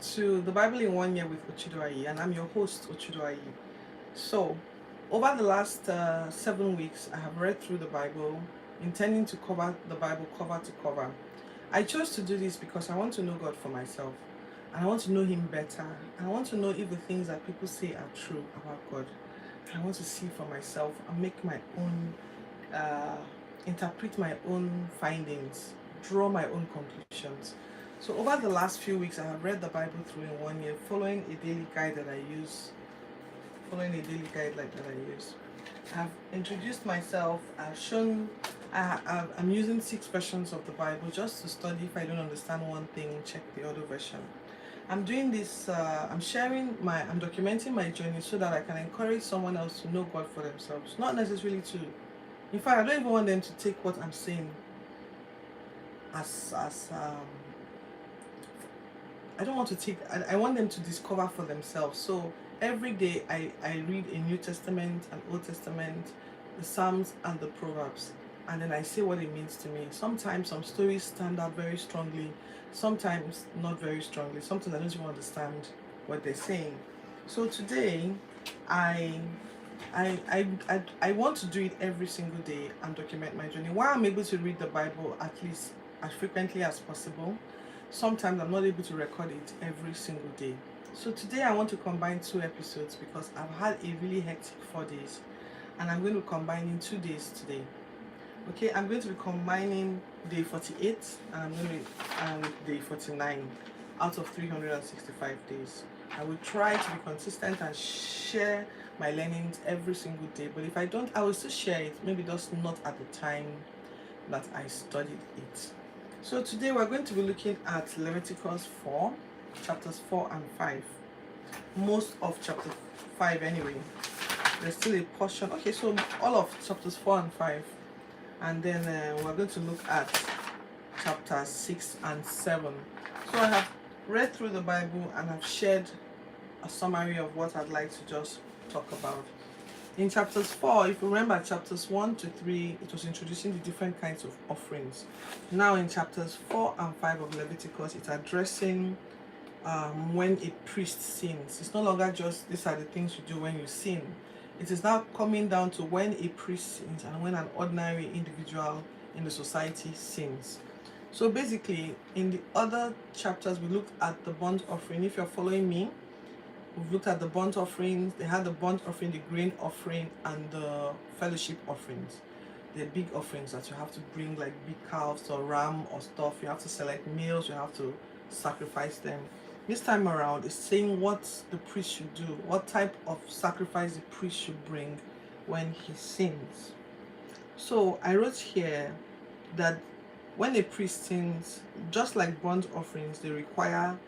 to the Bible in 1 Year with Ochudo Ayi, and I'm your host, Ochudo Ayi. So, over the last 7 weeks, I have read through the Bible, intending to cover the Bible cover to cover. I chose to do this because I want to know God for myself, and I want to know Him better, and I want to know if the things that people say are true about God. I want to see for myself and make my own, uh, interpret my own findings, draw my own conclusions. So over the last few weeks, I have read the Bible through in 1 year, following a daily guide that I use. Following a daily guide like that I use. I've introduced myself. I've shown. I'm using 6 versions of the Bible just to study. If I don't understand one thing, check the other version. I'm doing this. I'm documenting my journey so that I can encourage someone else to know God for themselves. Not necessarily to. In fact, I don't even want them to take what I'm saying as I don't want to take, I want them to discover for themselves. So every day I read a New Testament, an Old Testament, the Psalms, and the Proverbs. And then I say what it means to me. Sometimes some stories stand out very strongly, sometimes not very strongly. Sometimes I don't even understand what they're saying. So today, I I want to do it every single day and document my journey. While I'm able to read the Bible at least as frequently as possible, sometimes I'm not able to record it every single day. So today I want to combine 2 episodes because I've had a really hectic 4 days, and I'm going to combine in 2 days today. Okay, I'm going to be combining day 48 and I'm going to be day 49 out of 365 days. I will try to be consistent and share my learnings every single day, but if I don't, I will still share it, maybe just not at the time that I studied it. So today we're going to be looking at Leviticus 4, chapters 4 and 5. Most of chapter 5 anyway. There's still a portion. Okay, so all of chapters 4 and 5. And then we're going to look at chapters 6 and 7. So I have read through the Bible and I've shared a summary of what I'd like to just talk about. In chapters 4, if you remember, chapters 1 to 3, it was introducing the different kinds of offerings. Now in chapters 4 and 5 of Leviticus, it's addressing when a priest sins. It's no longer just these are the things you do when you sin. It is now coming down to when a priest sins and when an ordinary individual in the society sins. So basically, in the other chapters, we looked at the burnt offering. If you're following me, we've looked at the burnt offerings. They had the burnt offering, the grain offering, and the fellowship offerings. The big offerings that you have to bring, like big calves or ram or stuff. You have to select males, you have to sacrifice them. This time around, it's saying what the priest should do, what type of sacrifice the priest should bring when he sins. So I wrote here that when a priest sins, just like burnt offerings, they require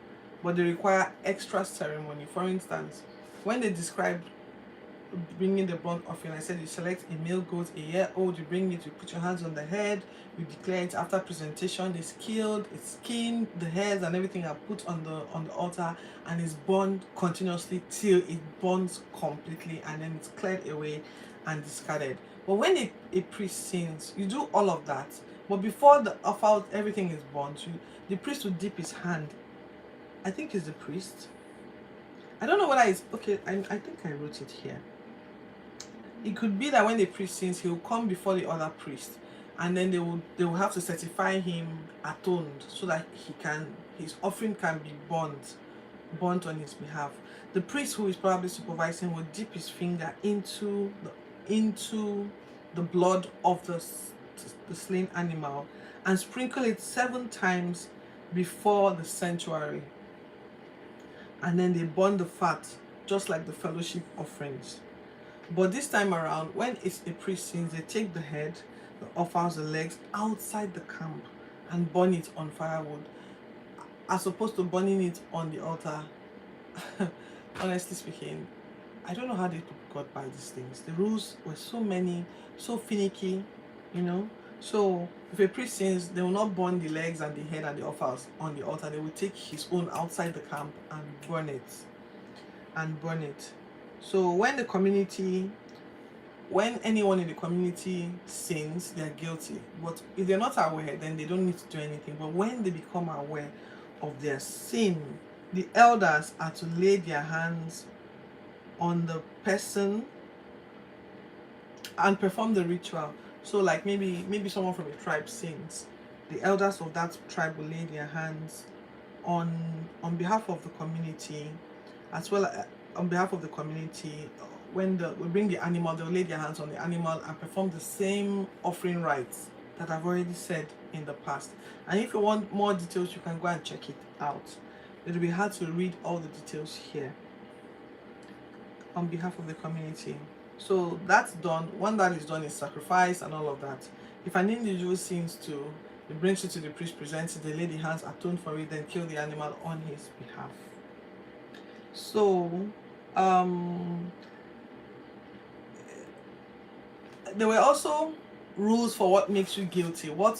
extra ceremony. For instance, when they described bringing the burnt offering, I said you select a male goat, a year old, you bring it, you put your hands on the head, you declare it. After presentation, it's killed, it's skinned, the hairs and everything are put on the altar, and it's burned continuously till it burns completely, and then it's cleared away and discarded. But when a priest sins, you do all of that, but before the offer, everything is burnt, the priest will dip his hand. I think it's the priest. I don't know whether it's okay. I think I wrote it here. It could be that when the priest sins, he will come before the other priest, and then they will have to certify him atoned so that his offering can be burnt on his behalf. The priest who is probably supervising will dip his finger into the blood of the slain animal and sprinkle it 7 times before the sanctuary, and then they burn the fat just like the fellowship offerings. But this time around, when it's a priest sins, they take the head, the offals, the legs outside the camp and burn it on firewood, as opposed to burning it on the altar. Honestly speaking, I don't know how they got by these things. The rules were so many, so finicky, So if a priest sins, they will not burn the legs and the head and the offals on the altar. They will take his own outside the camp and burn it. So when anyone in the community sins, they're guilty. But if they're not aware, then they don't need to do anything. But when they become aware of their sin, the elders are to lay their hands on the person and perform the ritual. So like maybe someone from a tribe sins, the elders of that tribe will lay their hands on behalf of the community, as well as on behalf of the community. When we bring the animal, they'll lay their hands on the animal and perform the same offering rites that I've already said in the past. And if you want more details, you can go and check it out. It'll be hard to read all the details here on behalf of the community. So that's done. When that is done, is sacrifice and all of that. If an individual sins to, he brings it to the priest, presents it, they lay the hands, atone for it, then kill the animal on his behalf. So, there were also rules for what makes you guilty. We were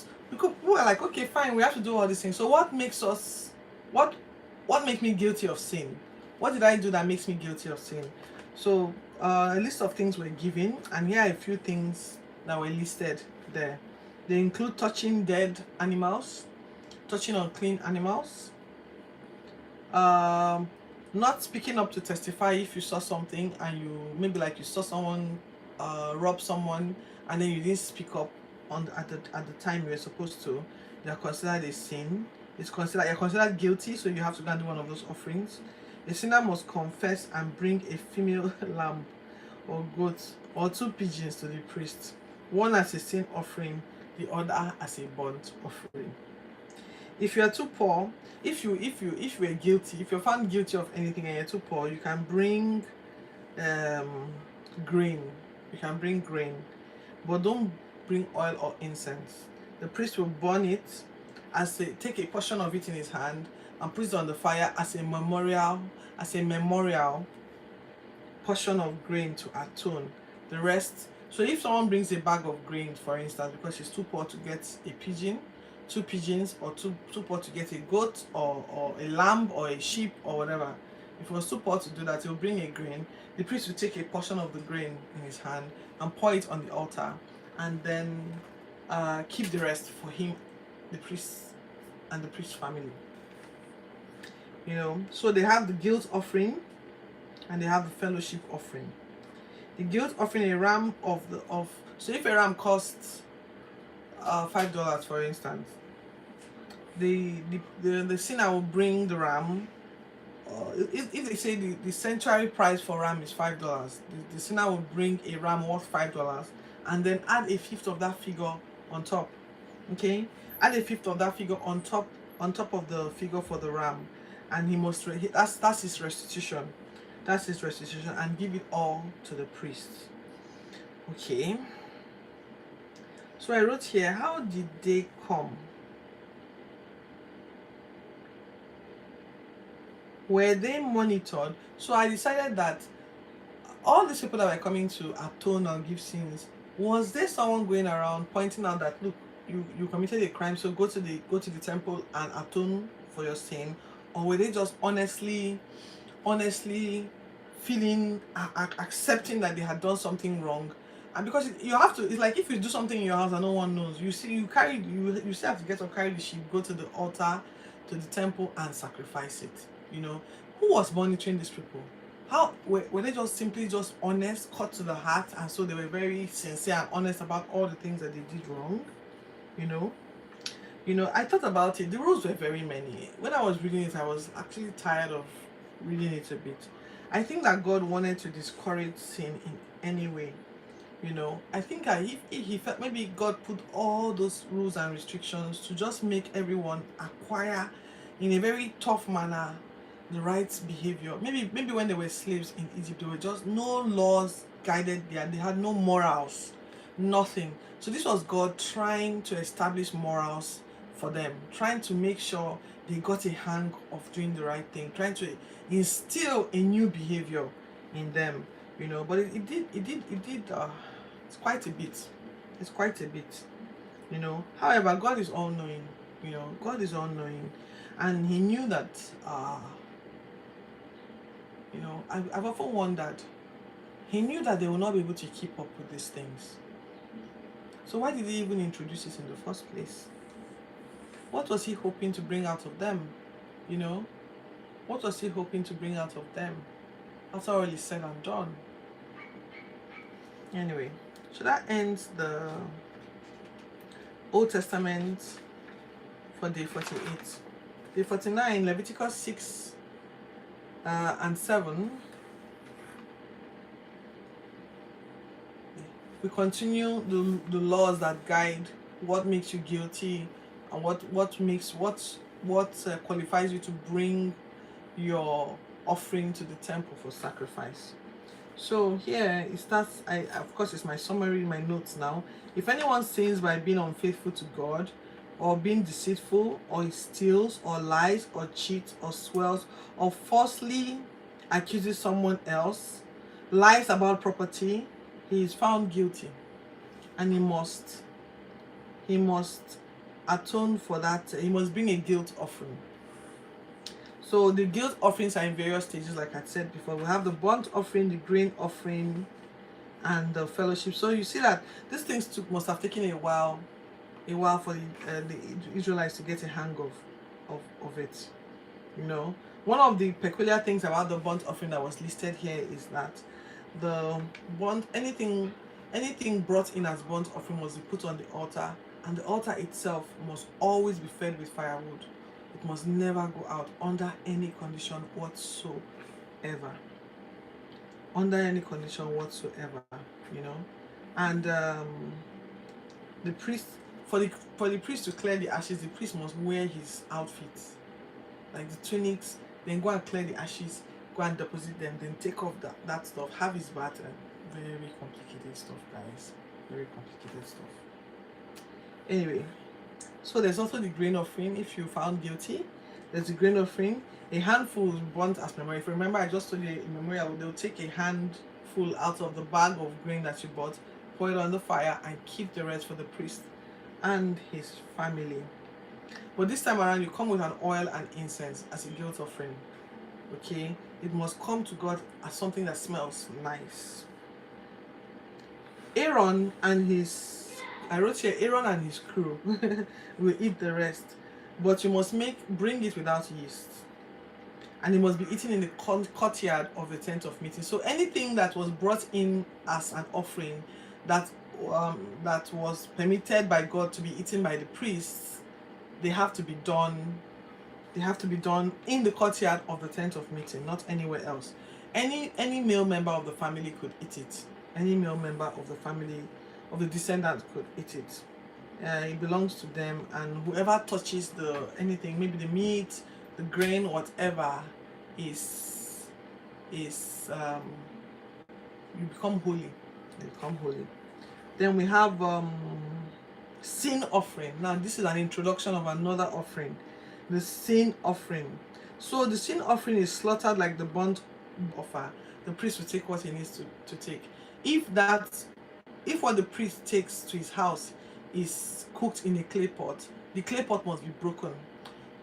like, okay, fine, we have to do all these things. So what makes us, what makes me guilty of sin? What did I do that makes me guilty of sin? So a list of things were given, and here are a few things that were listed there. They include touching dead animals, touching unclean animals, not speaking up to testify if you saw something and you saw someone rob someone and then you didn't speak up at the time you were supposed to. You're considered a sin. You're considered guilty, so you have to go and do one of those offerings. A sinner must confess and bring a female lamb or goat or 2 pigeons to the priest, one as a sin offering, the other as a burnt offering. If you are too poor, if you are guilty, if you're found guilty of anything and you're too poor, you can bring grain. You can bring grain, but don't bring oil or incense. The priest will burn it take a portion of it in his hand and put it on the fire as a memorial portion of grain to atone. The rest, so if someone brings a bag of grain, for instance, because he's too poor to get a pigeon, 2 pigeons, or too poor to get a goat or a lamb or a sheep or whatever, if he was too poor to do that, he'll bring a grain. The priest will take a portion of the grain in his hand and pour it on the altar, and then keep the rest for him, the priest, and the priest's family. So they have the guilt offering and they have the fellowship offering. The guilt offering, a ram so if a ram costs $5, for instance, the sinner will bring the ram. If they say the sanctuary price for ram is $5, the sinner will bring a ram worth $5 and then add a fifth of that figure on top. Okay, add a fifth of that figure on top of the figure for the ram, and he must that's his restitution. That's his restitution, and give it all to the priest. Okay. So I wrote here, how did they come? Were they monitored? So I decided that all these people that were coming to atone or give sins, was there someone going around pointing out that, look, you committed a crime, so go to the temple and atone for your sin? Or were they just honestly feeling, accepting that they had done something wrong? And because you have to, it's like if you do something in your house and no one knows, you still have to get up, carry the sheep, go to the altar, to the temple, and sacrifice it. Who was monitoring these people? How were they just honest, cut to the heart, and so they were very sincere and honest about all the things that they did wrong? I thought about it. The rules were very many. When I was reading it, I was actually tired of reading it a bit. I think that God wanted to discourage sin in any way. I think if he felt maybe God put all those rules and restrictions to just make everyone acquire in a very tough manner the right behavior. Maybe when they were slaves in Egypt, there were just no laws guided there. They had no morals, nothing. So this was God trying to establish morals for them, trying to make sure they got a hang of doing the right thing, trying to instill a new behavior in them. But it did it's quite a bit. However, God is all knowing. God is all knowing, and he knew that I've often wondered, he knew that they will not be able to keep up with these things. So why did he even introduce it in the first place? What was he hoping to bring out of them? What was he hoping to bring out of them after all is said and done? Anyway, so that ends the Old Testament for day 48. Day 49, Leviticus 6 and 7. We continue the laws that guide what makes you guilty and what qualifies you to bring your offering to the temple for sacrifice. So here it starts. Of course, it's my summary, my notes now. If anyone sins by being unfaithful to God, or being deceitful, or he steals, or lies, or cheats, or swells, or falsely accuses someone else, lies about property, he is found guilty, and he must atone for that. He must bring a guilt offering. So the guilt offerings are in various stages, like I said before. We have the burnt offering, the grain offering, and the fellowship. So you see that these things must have taken a while for the Israelites to get a hang of it. You know, one of the peculiar things about the burnt offering that was listed here is that the burnt anything brought in as burnt offering must be put on the altar, and the altar itself must always be fed with firewood. It must never go out under any condition whatsoever. Under any condition whatsoever, you know. And the priest, for the priest to clear the ashes, the priest must wear his outfits, like the tunics, then go and clear the ashes, go and deposit them, then take off that stuff, have his bath, and very complicated stuff, guys. Very complicated stuff. Anyway, so there's also the grain offering. If you found guilty, there's the grain offering. A handful is burnt as memorial. If you remember, I just told you in memorial, they'll take a handful out of the bag of grain that you bought, pour it on the fire, and keep the rest for the priest and his family. But this time around, you come with an oil and incense as a guilt offering. Okay? It must come to God as something that smells nice. Aaron and his crew will eat the rest, but you must bring it without yeast, and it must be eaten in the courtyard of the tent of meeting. So anything that was brought in as an offering that was permitted by God to be eaten by the priests, they have to be done in the courtyard of the tent of meeting, not anywhere else. Any male member of the family could eat it. Any male member of the family, of the descendant, could eat it. It belongs to them, and whoever touches anything, maybe the meat, the grain, whatever, you become holy. You become holy. Then we have sin offering. Now this is an introduction of another offering, the sin offering. So the sin offering is slaughtered like the burnt offer. The priest will take what he needs to take. If what the priest takes to his house is cooked in a clay pot, the clay pot must be broken.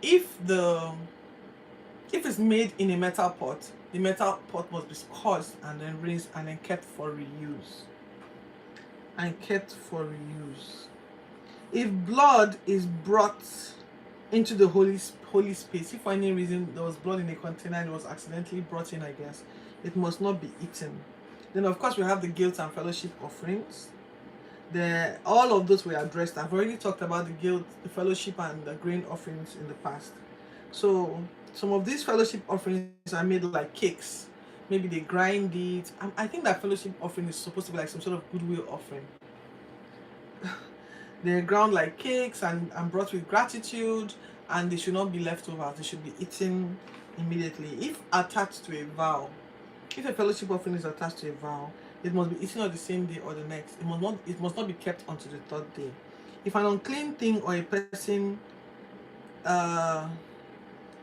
If it's made in a metal pot, the metal pot must be squashed and then rinsed and then kept for reuse. If blood is brought into the holy space, if for any reason there was blood in a container and it was accidentally brought in, I guess, it must not be eaten. Then of course we have the guilt and fellowship offerings. All of those were addressed. I've already talked about the guilt, the fellowship, and the grain offerings in the past. So some of these fellowship offerings are made like cakes. Maybe they grind it. I think that fellowship offering is supposed to be like some sort of goodwill offering. They're ground like cakes and brought with gratitude, and they should not be left over. They should be eaten immediately. If attached to a vow, if a fellowship offering is attached to a vow, it must be eaten on the same day or the next. It must not be kept until the third day. If an unclean thing or a person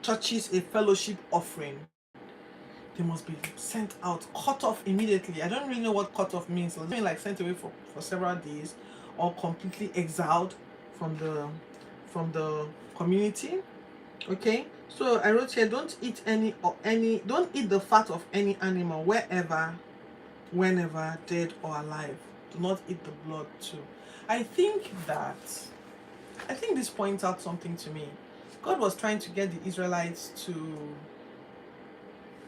touches a fellowship offering, they must be sent out, cut off immediately. I don't really know what cut off means. It's like sent away for several days, or completely exiled from the community. Okay, so I wrote here, don't eat don't eat the fat of any animal, wherever, whenever, dead or alive. Do not eat the blood too. I think this points out something to me. God was trying to get the Israelites to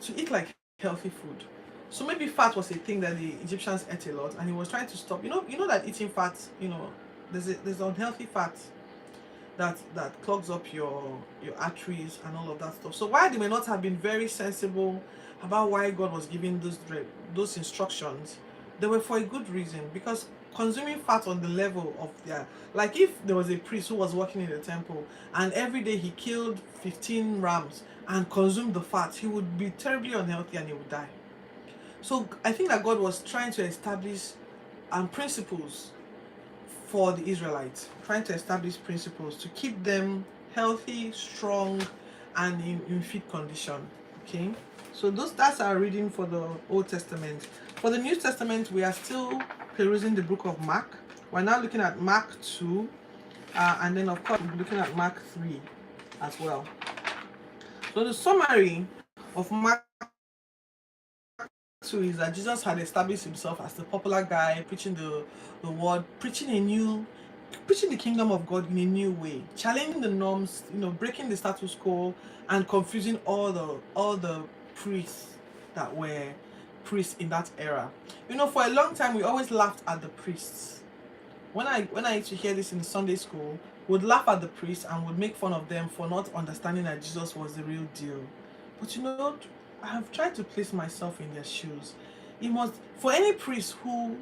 to eat like healthy food. So maybe fat was a thing that the Egyptians ate a lot, and he was trying to stop. You know that eating fat, there's unhealthy fat that clogs up your arteries and all of that stuff. So while they may not have been very sensible about why God was giving those instructions, they were for a good reason, because consuming fat on the level of their, like if there was a priest who was working in the temple and every day he killed 15 rams and consumed the fat, he would be terribly unhealthy and he would die. So I think that God was trying to establish principles for the Israelites, trying to establish principles to keep them healthy, strong, and in fit condition. Okay, so that's our reading for the Old Testament. For the New Testament, we are still perusing the book of Mark. We're now looking at Mark 2, and then of course we'll be looking at Mark 3 as well. So the summary of Mark 2 is that Jesus had established himself as the popular guy, preaching the word, preaching the kingdom of God in a new way, challenging the norms, breaking the status quo, and confusing all the priests that were priests in that era. For a long time we always laughed at the priests. When I used to hear this in Sunday school, would laugh at the priests and would make fun of them for not understanding that Jesus was the real deal. But I have tried to place myself in their shoes. It must, for any priest who,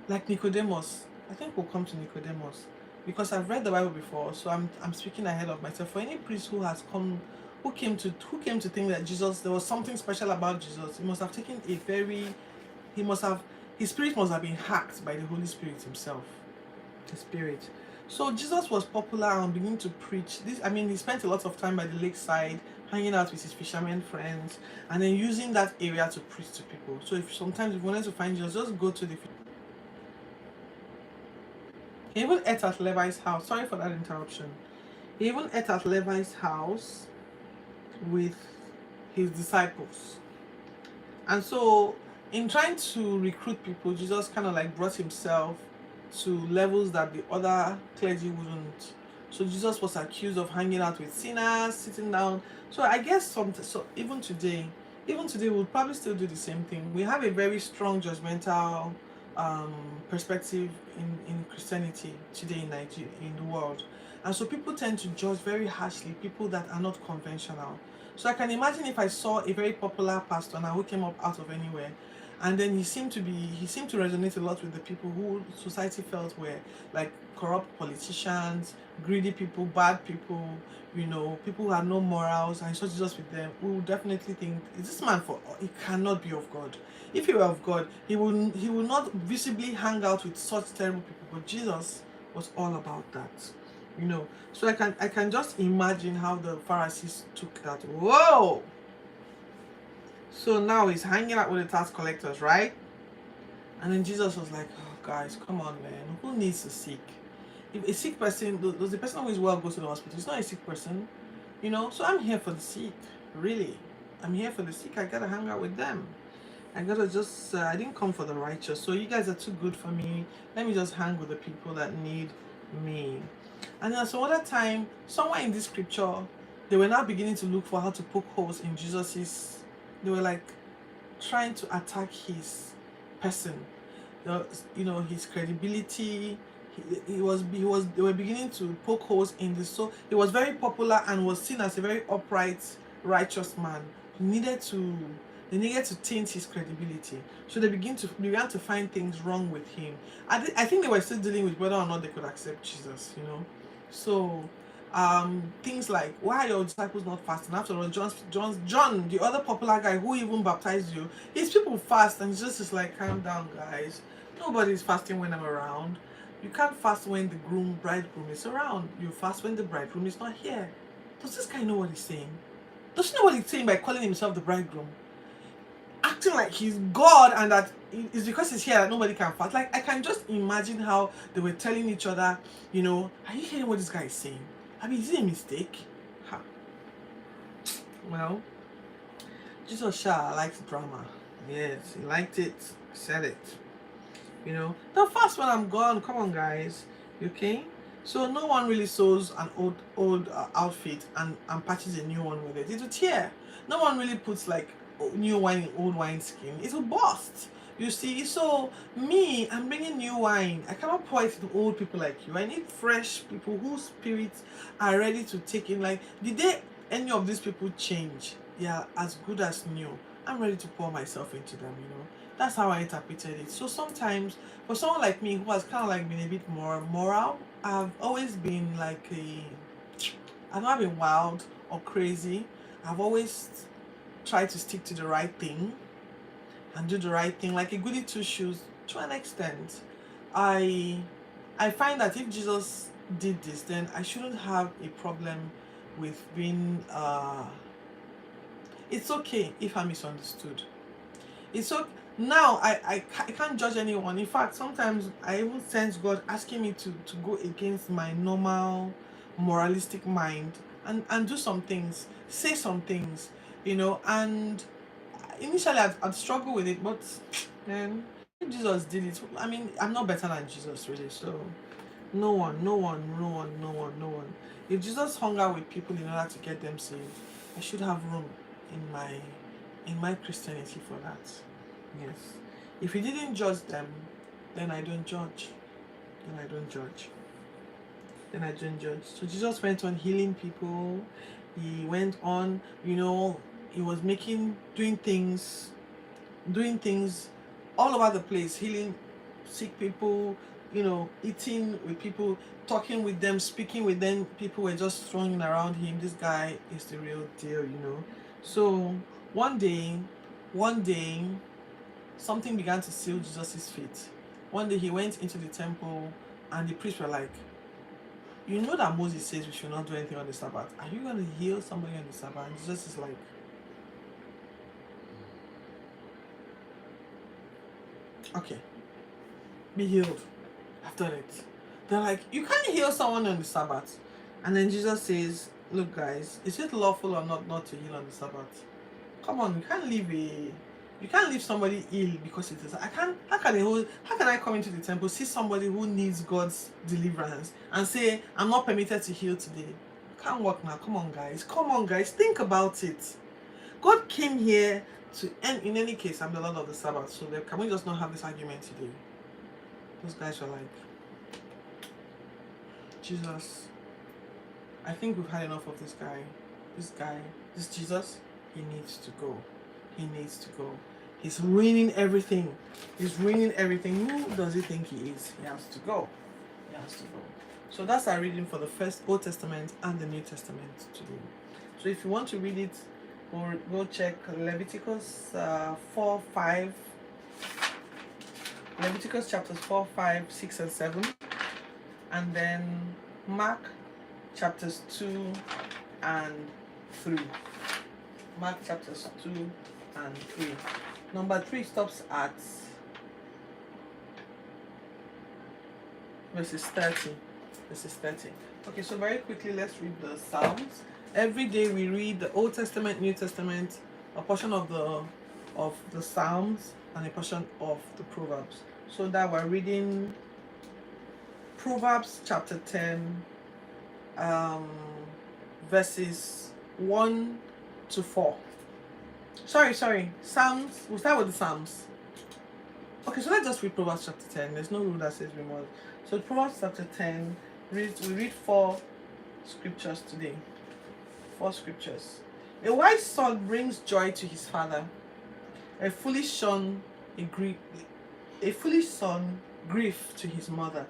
like Nicodemus, I think we'll come to Nicodemus, because I've read the Bible before, so I'm speaking ahead of myself. For any priest who came to think that there was something special about Jesus, he must have taken his spirit must have been hacked by the Holy Spirit himself. The Spirit. So Jesus was popular and beginning to preach this. He spent a lot of time by the lakeside, hanging out with his fishermen friends, and then using that area to preach to people. So if you wanted to find Jesus, just go to the. He even ate at Levi's house. Sorry for that interruption. He even ate at Levi's house with his disciples. And so, in trying to recruit people, Jesus kind of like brought himself to levels that the other clergy wouldn't. So Jesus was accused of hanging out with sinners, sitting down. So I guess even today we'll probably still do the same thing. We have a very strong judgmental perspective in Christianity today in Nigeria, in the world, and so people tend to judge very harshly people that are not conventional. So I can imagine if I saw a very popular pastor now who came up out of anywhere, and then he seemed to resonate a lot with the people who society felt were like corrupt politicians, greedy people, bad people, people who had no morals, and so just with them, we would definitely think, is this man he cannot be of God. If he were of God, he would not visibly hang out with such terrible people. But Jesus was all about that. So I can just imagine how the Pharisees took that. Whoa! So now he's hanging out with the tax collectors, right? And then Jesus was like, oh guys, come on, man. Who needs a sick? If a sick person, does the person who is well go to the hospital? He's not a sick person. So I'm here for the sick. Really. I'm here for the sick. I gotta hang out with them. I gotta just, I didn't come for the righteous. So you guys are too good for me. Let me just hang with the people that need me. And then some other time, somewhere in this scripture, they were now beginning to look for how to poke holes in Jesus's. They were like trying to attack his person, his credibility. They were beginning to poke holes in this. So he was very popular and was seen as a very upright, righteous man. They needed to taint his credibility. So they began to find things wrong with him. I think they were still dealing with whether or not they could accept Jesus, So things like, why are your disciples not fasting? After all, John, the other popular guy who even baptized you, his people fast, and Jesus is like, calm down, guys. Nobody's fasting when I'm around. You can't fast when the bridegroom is around. You fast when the bridegroom is not here. Does this guy know what he's saying? Does he know what he's saying by calling himself the bridegroom? Acting like he's God and that it's because he's here that nobody can fast. Like, I can just imagine how they were telling each other, are you hearing what this guy is saying? Is it a mistake? Ha. Well, Jesus likes drama. Yes, he liked it. Said it. The fast when I'm gone. Come on, guys. Okay? So no one really sews an old outfit and patches a new one with it. It's a tear. No one really puts like new wine in old wine skin, it will burst. You see, so me, I'm bringing new wine. I cannot pour it to old people like you. I need fresh people whose spirits are ready to take in. Like, the day any of these people change, they are as good as new. I'm ready to pour myself into them, you know. That's how I interpreted it. So sometimes, for someone like me who has kind of like been a bit more moral, I've always been like I've not been wild or crazy. I've always tried to stick to the right thing and do the right thing, like a goody two shoes to an extent. I I find that if Jesus did this, then I shouldn't have a problem with being. It's okay if I'm misunderstood. It's okay. Now I can't judge anyone. In fact, sometimes I even sense God asking me to go against my normal moralistic mind and do some things, say some things, you know. And initially I'd struggle with it, but man, if Jesus did it, I mean, I'm not better than Jesus really. So no one, no one, no one, no one, no one. If Jesus hung out with people in order to get them saved, I should have room in my Christianity for that. Yes. If he didn't judge them, then I don't judge. Then I don't judge. Then I don't judge. So Jesus went on healing people. He went on, you know, he was doing things all over the place, healing sick people, you know, eating with people, talking with them, speaking with them. People were just throwing around him. This guy is the real deal, you know. So one day, one day, something began to seal Jesus' feet. One day he went into the temple and the priests were like, you know that Moses says we should not do anything on the Sabbath. Are you going to heal somebody on the Sabbath? And Jesus is like, okay, be healed. I've done it. They're like, you can't heal someone on the Sabbath. And then Jesus says, look guys, is it lawful or not to heal on the Sabbath? Come on, you can't leave somebody ill because it is. How can I come into the temple, see somebody who needs God's deliverance and say, I'm not permitted to heal today? Can't work now. Come on guys, think about it. God came here to end. In any case, I'm the Lord of the Sabbath, so can we just not have this argument today? Those guys were like, Jesus, I think we've had enough of this guy. This Jesus, he needs to go. He needs to go. He's ruining everything. He's ruining everything. Who does he think he is? He has to go. He has to go. So that's our reading for the first Old Testament and the New Testament today. So if you want to read it, go check Leviticus 4, 5. Leviticus chapters 4, 5, 6, and 7. And then Mark chapters 2 and 3. Mark chapters 2 and 3. Number 3 stops at verses 30. Verses 30. Okay, so very quickly, let's read the Psalms. Every day we read the Old Testament, New Testament, a portion of the Psalms, and a portion of the Proverbs. So that we're reading Proverbs chapter 10, verses 1 to 4. Sorry. Psalms. We'll start with the Psalms. Okay, so let's just read Proverbs chapter 10. There's no rule that says we must. So Proverbs chapter 10, we read 4 scriptures today. 4 scriptures. A wise son brings joy to his father. A foolish son grief to his mother.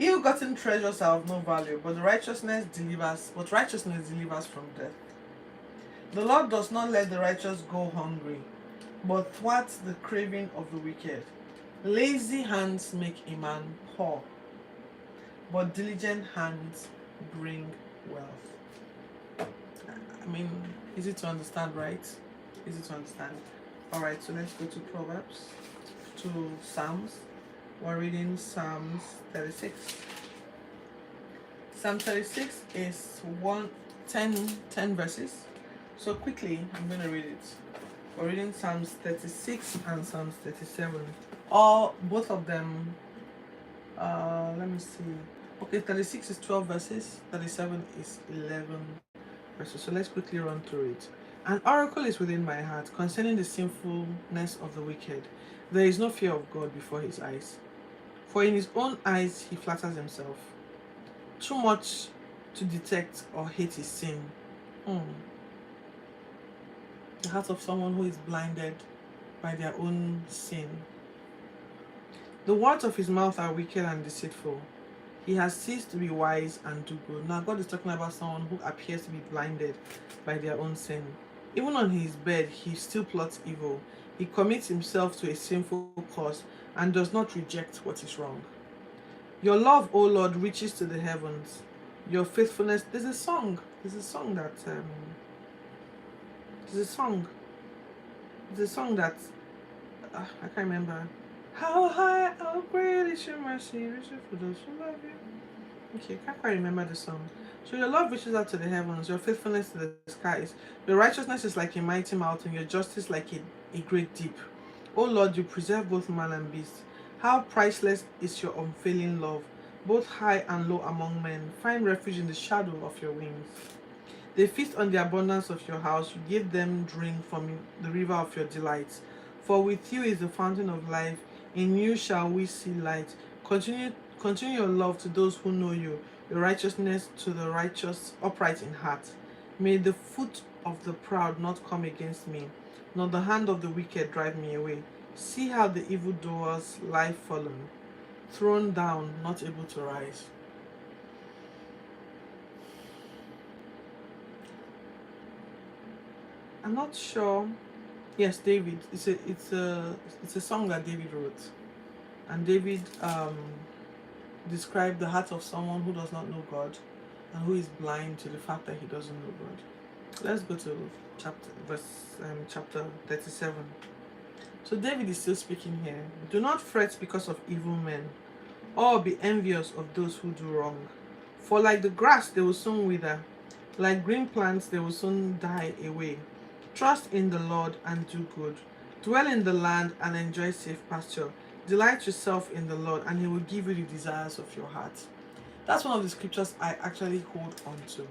Ill-gotten treasures are of no value, but righteousness delivers from death. The Lord does not let the righteous go hungry, but thwarts the craving of the wicked. Lazy hands make a man poor, but diligent hands bring wealth. I mean, easy to understand, right? Easy to understand. Alright, so let's go to Proverbs, to Psalms. We're reading Psalms 36. Psalm 36 is 10 verses. So quickly, I'm going to read it. We're reading Psalms 36 and Psalms 37. Both of them, let me see. Okay, 36 is 12 verses, 37 is 11 verses. So let's quickly run through it. An oracle is within my heart concerning the sinfulness of the wicked. There is no fear of God before his eyes. For in his own eyes he flatters himself. Too much to detect or hate his sin. Hmm. The heart of someone who is blinded by their own sin. The words of his mouth are wicked and deceitful. He has ceased to be wise and do good. Now God is talking about someone who appears to be blinded by their own sin. Even on his bed, he still plots evil. He commits himself to a sinful cause and does not reject what is wrong. Your love, O Lord, reaches to the heavens. Your faithfulness. There's a song. There's a song that. There's a song. There's a song that. I can't remember. How high, how great is your mercy, reaching for those who love you. Okay, can't quite remember the song. So your love reaches out to the heavens, your faithfulness to the skies. Your righteousness is like a mighty mountain, your justice like a great deep. O Lord, you preserve both man and beast. How priceless is your unfailing love, both high and low among men. Find refuge in the shadow of your wings. They feast on the abundance of your house. You give them drink from the river of your delights. For with you is the fountain of life. In you shall we see light. Continue your love to those who know you, your righteousness to the righteous, upright in heart. May the foot of the proud not come against me, nor the hand of the wicked drive me away. See how the evildoers lie fallen, thrown down, not able to rise. I'm not sure. Yes, David. It's a song that David wrote, and David described the heart of someone who does not know God, and who is blind to the fact that he doesn't know God. Let's go to chapter 37. So David is still speaking here. Do not fret because of evil men, or be envious of those who do wrong. For like the grass, they will soon wither, like green plants, they will soon die away. Trust in the Lord and do good. Dwell in the land and enjoy safe pasture. Delight yourself in the Lord, and he will give you the desires of your heart. That's one of the scriptures I actually hold on to.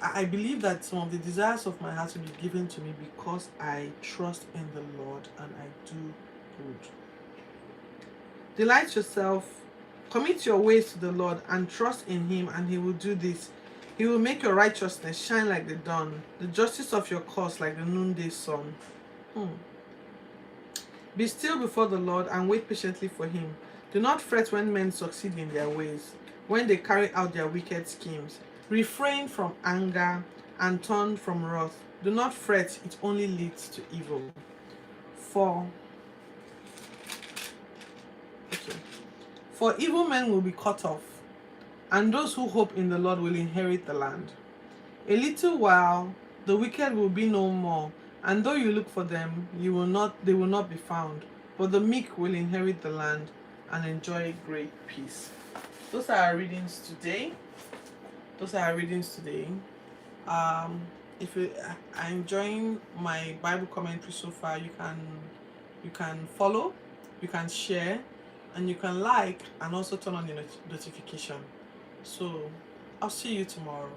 I believe that some of the desires of my heart will be given to me because I trust in the Lord and I do good. Delight yourself, commit your ways to the Lord and trust in him, and he will do this. He will make your righteousness shine like the dawn, the justice of your cause like the noonday sun. Be still before the Lord and wait patiently for him. Do not fret when men succeed in their ways, when they carry out their wicked schemes. Refrain from anger and turn from wrath. Do not fret, it only leads to evil. For evil men will be cut off, and those who hope in the Lord will inherit the land. A little while, the wicked will be no more, and though you look for them, they will not be found. But the meek will inherit the land and enjoy great peace. Those are our readings today. If you are enjoying my Bible commentary so far, you can follow, you can share, and you can like, and also turn on the notification. So I'll see you tomorrow.